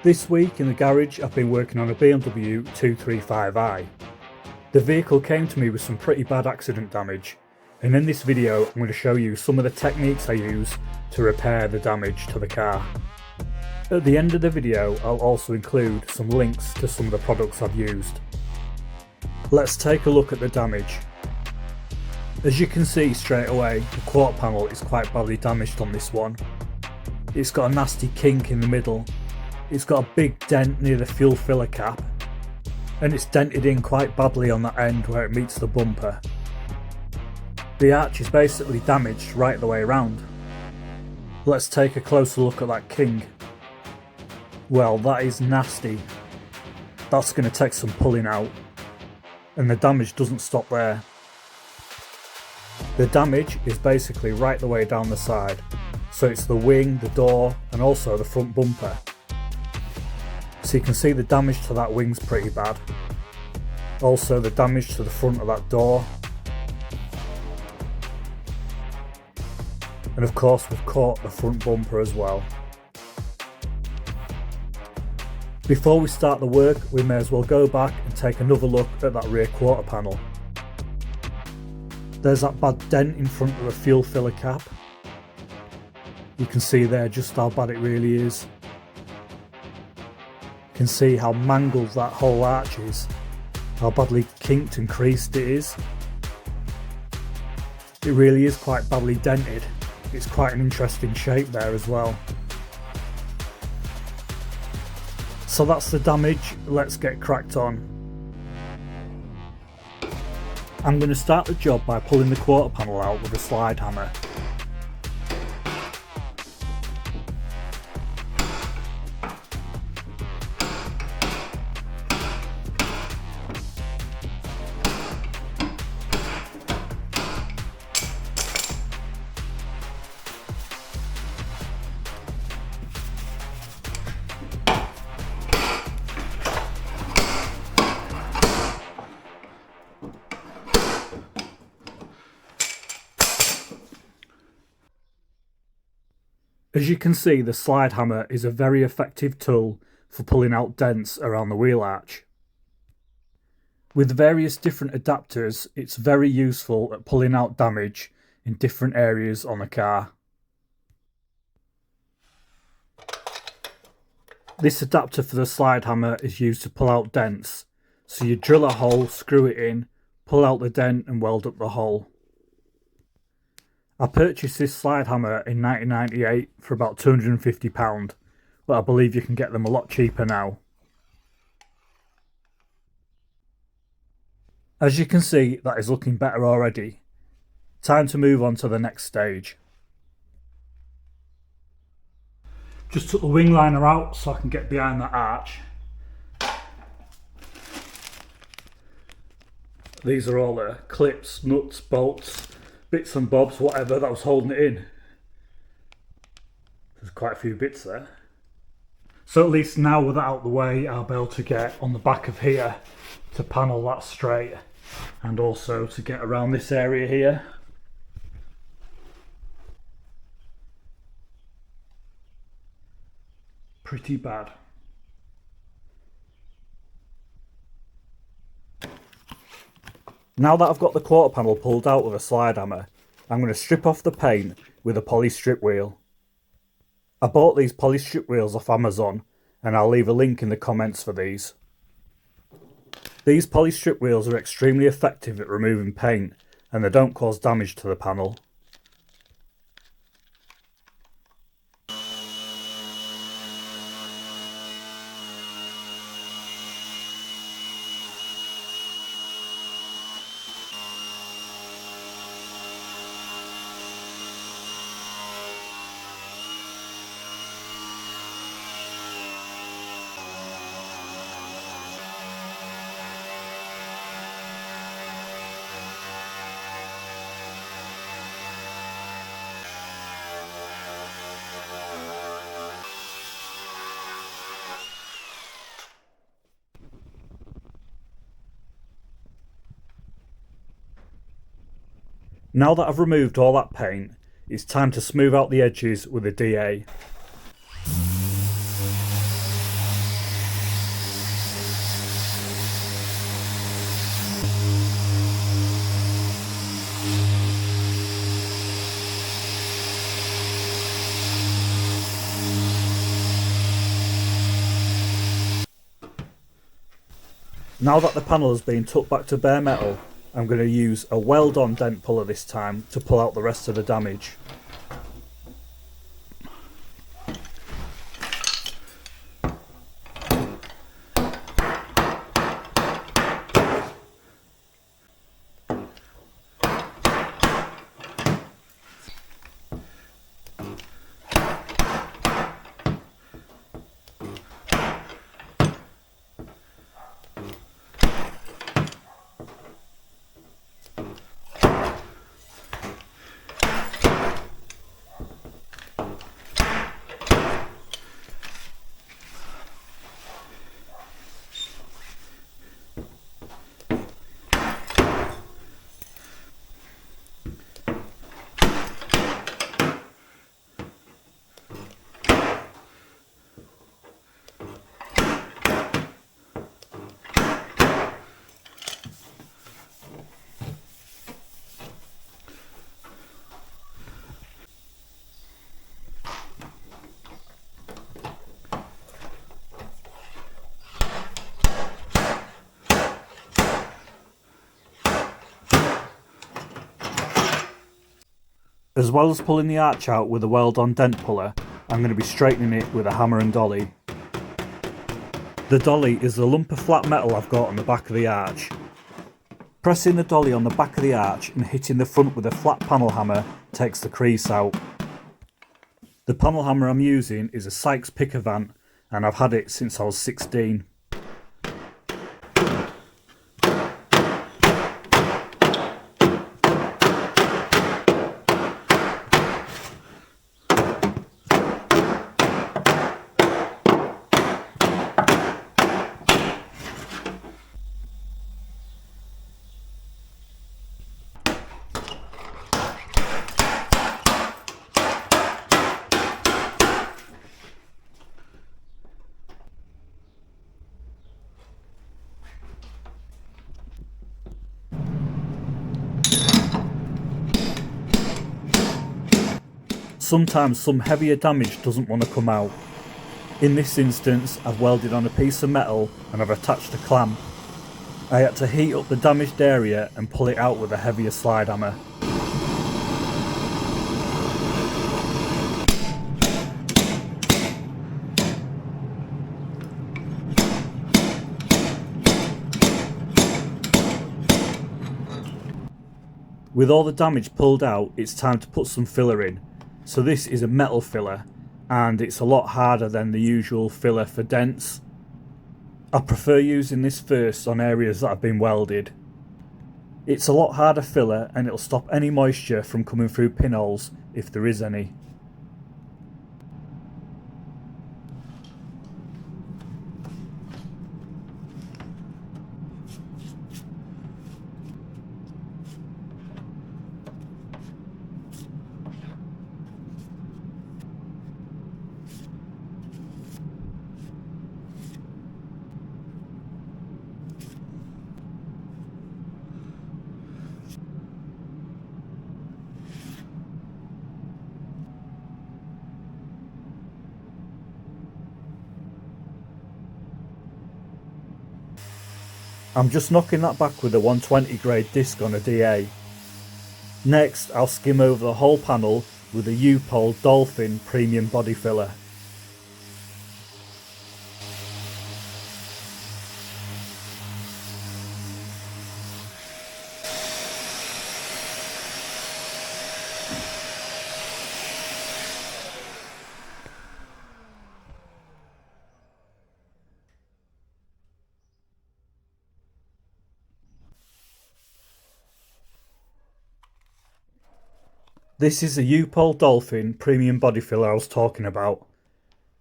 This week in the garage I've been working on a BMW 235i. The vehicle came to me with some pretty bad accident damage, and in this video I'm going to show you some of the techniques I use to repair the damage to the car. At the end of the video I'll also include some links to some of the products I've used. Let's take a look at the damage. As you can see straight away, the quarter panel is quite badly damaged on this one. It's got a nasty kink in the middle, it's got a big dent near the fuel filler cap, and it's dented in quite badly on that end where it meets the bumper. The arch is basically damaged right the way around. Let's take a closer look at that kink. Well, that is nasty. That's going to take some pulling out, and the damage doesn't stop there. The damage is basically right the way down the side, so it's the wing, the door and also the front bumper. So you can see the damage to that wing's pretty bad. Also the damage to the front of that door. And of course we've caught the front bumper as well. Before we start the work, we may as well go back and take another look at that rear quarter panel. There's that bad dent in front of the fuel filler cap. You can see there just how bad it really is. You can see how mangled that whole arch is, how badly kinked and creased it is. It really is quite badly dented. It's quite an interesting shape there as well. So that's the damage, let's get cracked on. I'm going to start the job by pulling the quarter panel out with a slide hammer. As you can see, the slide hammer is a very effective tool for pulling out dents around the wheel arch. With various different adapters, it's very useful at pulling out damage in different areas on the car. This adapter for the slide hammer is used to pull out dents, so you drill a hole, screw it in, pull out the dent and weld up the hole. I purchased this slide hammer in 1998 for about £250, but I believe you can get them a lot cheaper now. As you can see, that is looking better already. Time to move on to the next stage. Just took the wing liner out so I can get behind that arch. These are all the clips, nuts, bolts, bits and bobs, whatever that was holding it in. There's quite a few bits there. So at least now with that out of the way, I'll be able to get on the back of here to panel that straight, and also to get around this area here. Pretty bad. Now that I've got the quarter panel pulled out with a slide hammer, I'm going to strip off the paint with a poly strip wheel. I bought these poly strip wheels off Amazon, and I'll leave a link in the comments for these. These poly strip wheels are extremely effective at removing paint, and they don't cause damage to the panel. Now that I've removed all that paint, it's time to smooth out the edges with a DA. Now that the panel has been took back to bare metal, I'm going to use a weld-on dent puller this time to pull out the rest of the damage. As well as pulling the arch out with a weld-on dent puller, I'm going to be straightening it with a hammer and dolly. The dolly is the lump of flat metal I've got on the back of the arch. Pressing the dolly on the back of the arch and hitting the front with a flat panel hammer takes the crease out. The panel hammer I'm using is a Sykes Pickavant, and I've had it since I was 16. Sometimes some heavier damage doesn't want to come out. In this instance, I've welded on a piece of metal and I've attached a clamp. I had to heat up the damaged area and pull it out with a heavier slide hammer. With all the damage pulled out, it's time to put some filler in. So this is a metal filler, and it's a lot harder than the usual filler for dents. I prefer using this first on areas that have been welded. It's a lot harder filler and it'll stop any moisture from coming through pinholes if there is any. I'm just knocking that back with a 120 grade disc on a DA. Next, I'll skim over the whole panel with a U-Pole Dolphin premium body filler. This is the U-Pole Dolphin premium body filler I was talking about,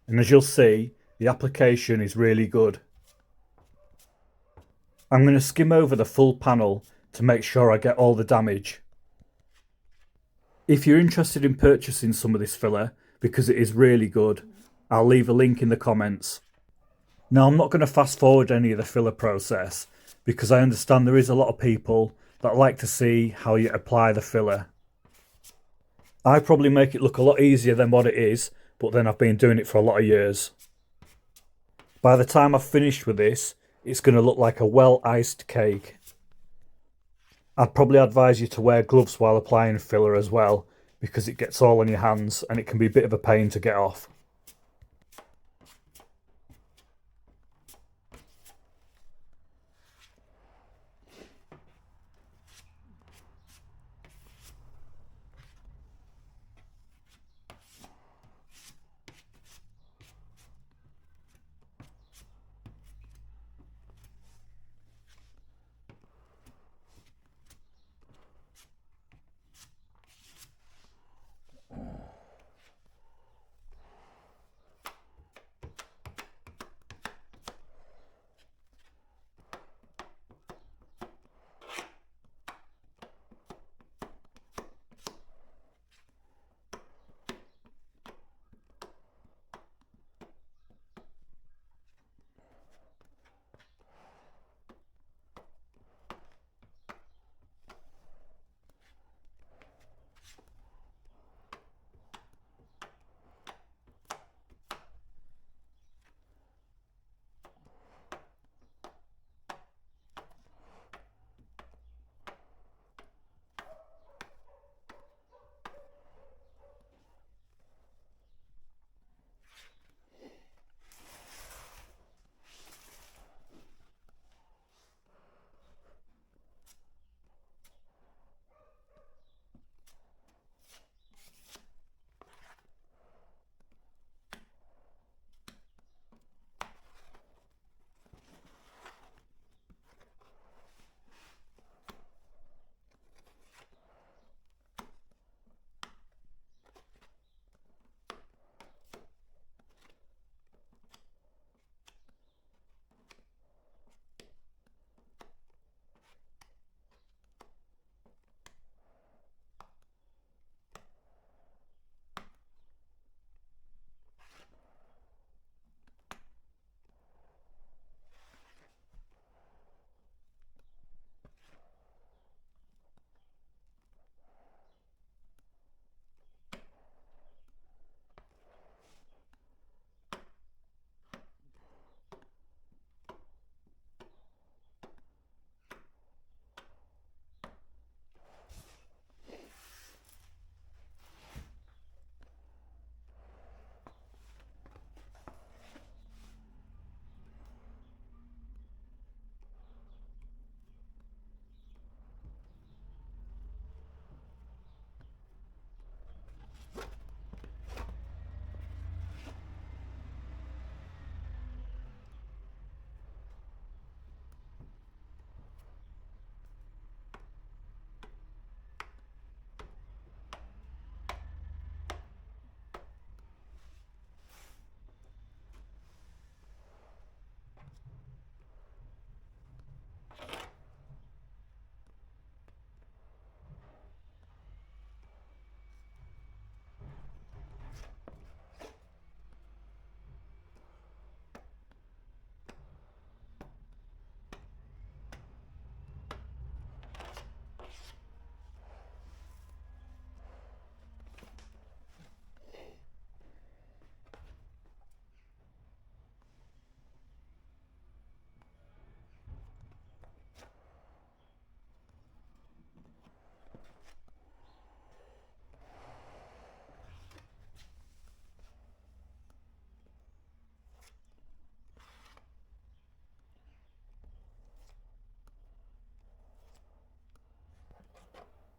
and as you'll see, the application is really good. I'm going to skim over the full panel to make sure I get all the damage. If you're interested in purchasing some of this filler, because it is really good, I'll leave a link in the comments. Now, I'm not going to fast forward any of the filler process, because I understand there is a lot of people that like to see how you apply the filler. I probably make it look a lot easier than what it is, but then I've been doing it for a lot of years. By the time I've finished with this, it's going to look like a well-iced cake. I'd probably advise you to wear gloves while applying filler as well, because it gets all on your hands and it can be a bit of a pain to get off.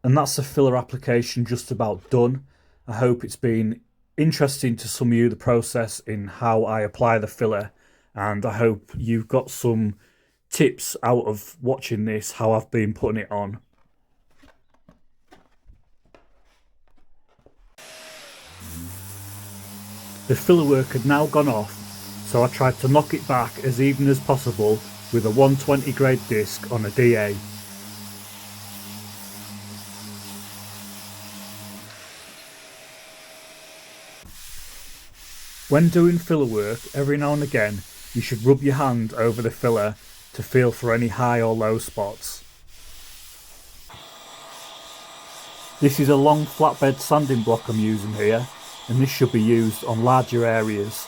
And that's the filler application just about done. I hope it's been interesting to some of you, the process in how I apply the filler, and I hope you've got some tips out of watching this, how I've been putting it on. The filler work had now gone off, so I tried to knock it back as even as possible with a 120 grade disc on a DA. When doing filler work, every now and again you should rub your hand over the filler to feel for any high or low spots. This is a long flatbed sanding block I'm using here, and this should be used on larger areas.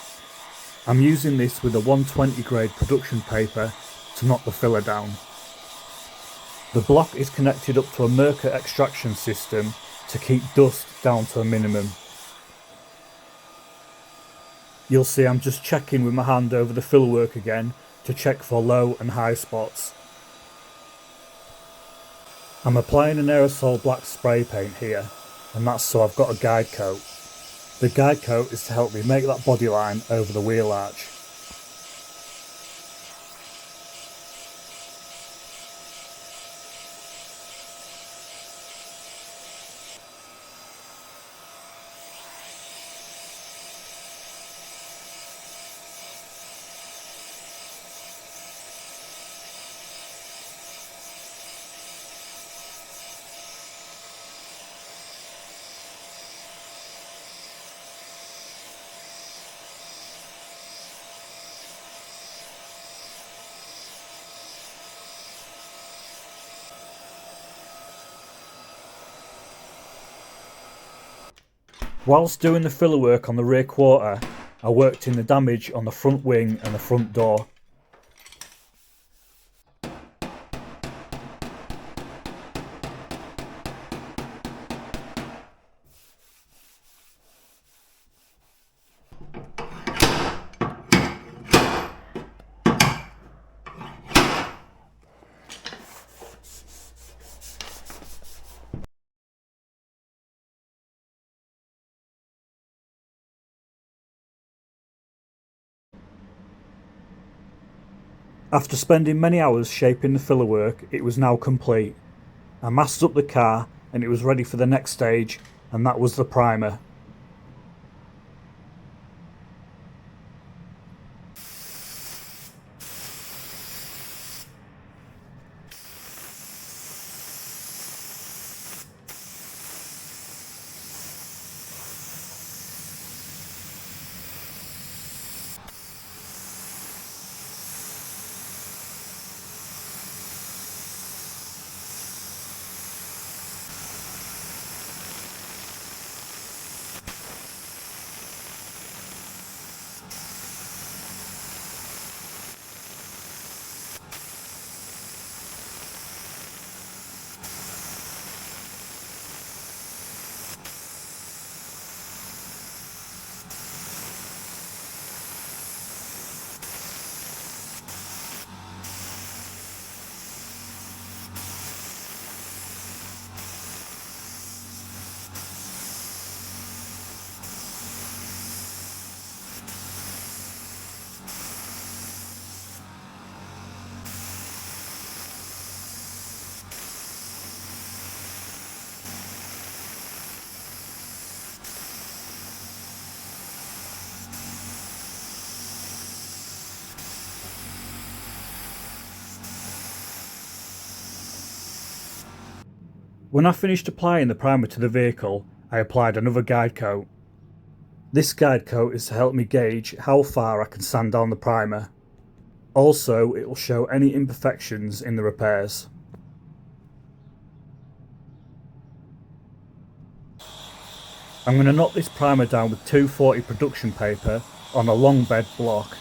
I'm using this with a 120 grade production paper to knock the filler down. The block is connected up to a mercury extraction system to keep dust down to a minimum. You'll see I'm just checking with my hand over the filler work again to check for low and high spots. I'm applying an aerosol black spray paint here, and that's so I've got a guide coat. The guide coat is to help me make that body line over the wheel arch. Whilst doing the filler work on the rear quarter, I worked in the damage on the front wing and the front door. After spending many hours shaping the filler work, it was now complete. I masked up the car and it was ready for the next stage, and that was the primer. When I finished applying the primer to the vehicle, I applied another guide coat. This guide coat is to help me gauge how far I can sand down the primer. Also, it will show any imperfections in the repairs. I'm going to knock this primer down with 240 production paper on a long bed block.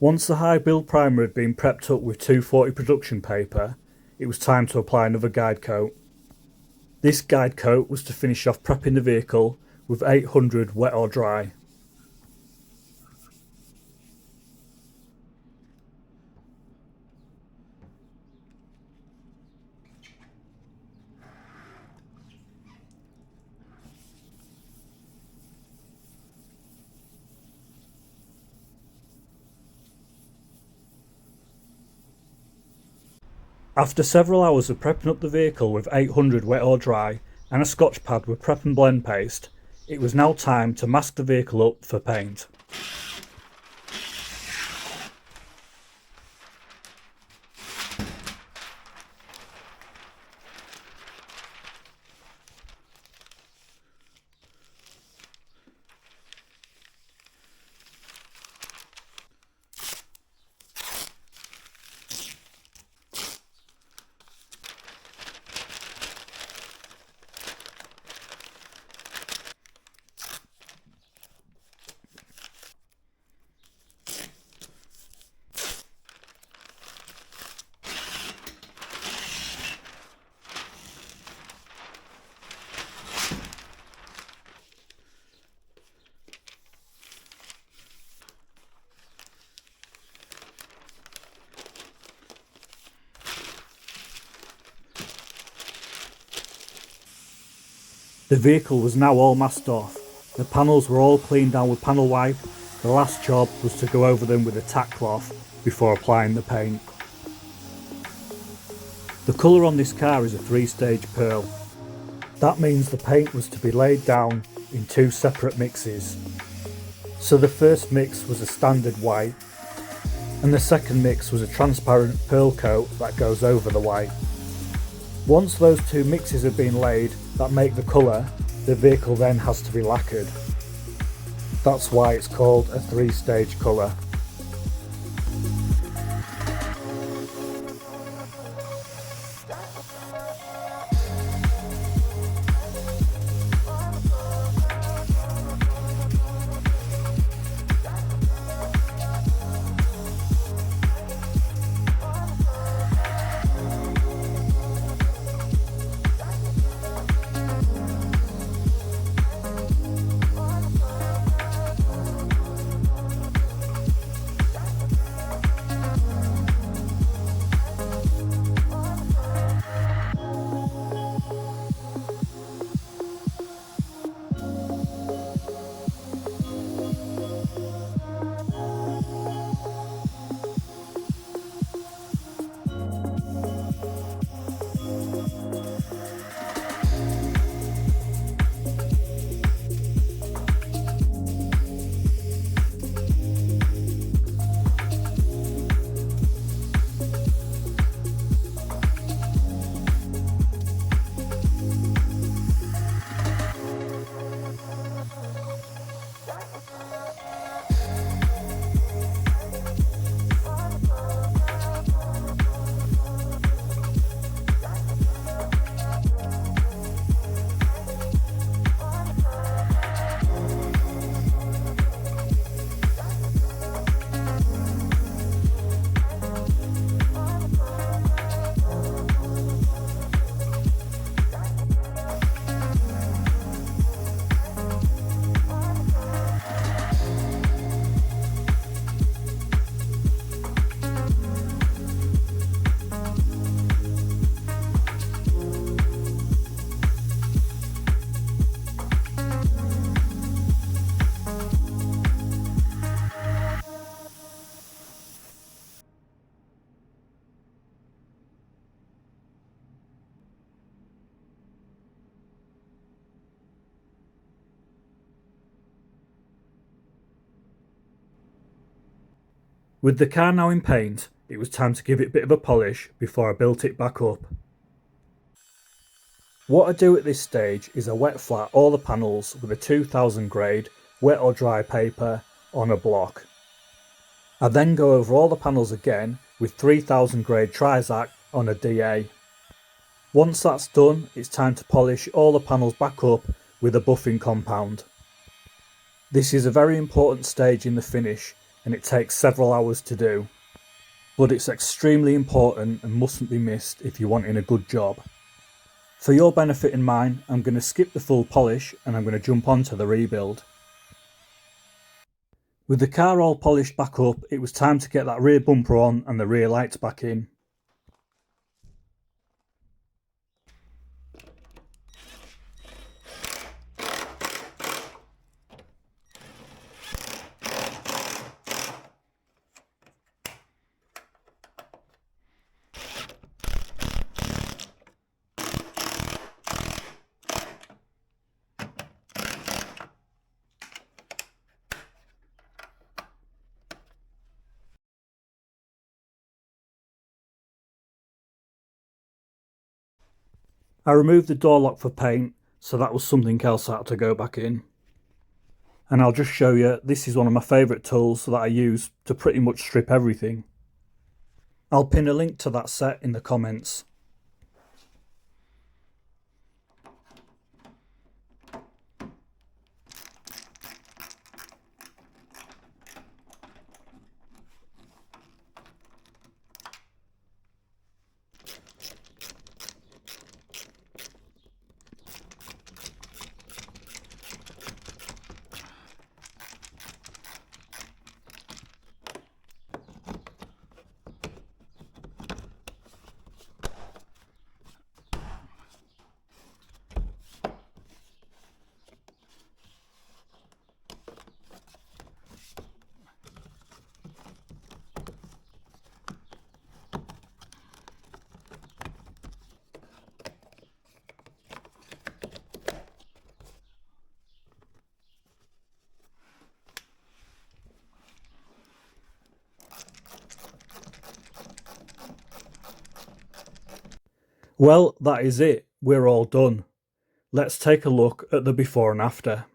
Once the high build primer had been prepped up with 240 production paper, it was time to apply another guide coat. This guide coat was to finish off prepping the vehicle with 800 wet or dry. After several hours of prepping up the vehicle with 800 wet or dry and a scotch pad with prep and blend paste, it was now time to mask the vehicle up for paint. The vehicle was now all masked off. The panels were all cleaned down with panel wipe. The last job was to go over them with a tack cloth before applying the paint. The colour on this car is a 3-stage pearl. That means the paint was to be laid down in 2 separate mixes. So the first mix was a standard white, and the second mix was a transparent pearl coat that goes over the white. Once those 2 mixes have been laid that make the colour, the vehicle then has to be lacquered. That's why it's called a 3-stage colour. With the car now in paint, it was time to give it a bit of a polish before I built it back up. What I do at this stage is I wet flat all the panels with a 2000 grade wet or dry paper on a block. I then go over all the panels again with 3000 grade Trizac on a DA. Once that's done, it's time to polish all the panels back up with a buffing compound. This is a very important stage in the finish and it takes several hours to do, but it's extremely important and mustn't be missed if you're wanting a good job. For your benefit and mine, I'm going to skip the full polish and I'm going to jump onto the rebuild. With the car all polished back up, it was time to get that rear bumper on and the rear lights back in. I removed the door lock for paint, so that was something else I had to go back in. And I'll just show you, this is one of my favourite tools that I use to pretty much strip everything. I'll pin a link to that set in the comments. Well, that is it. We're all done. Let's take a look at the before and after.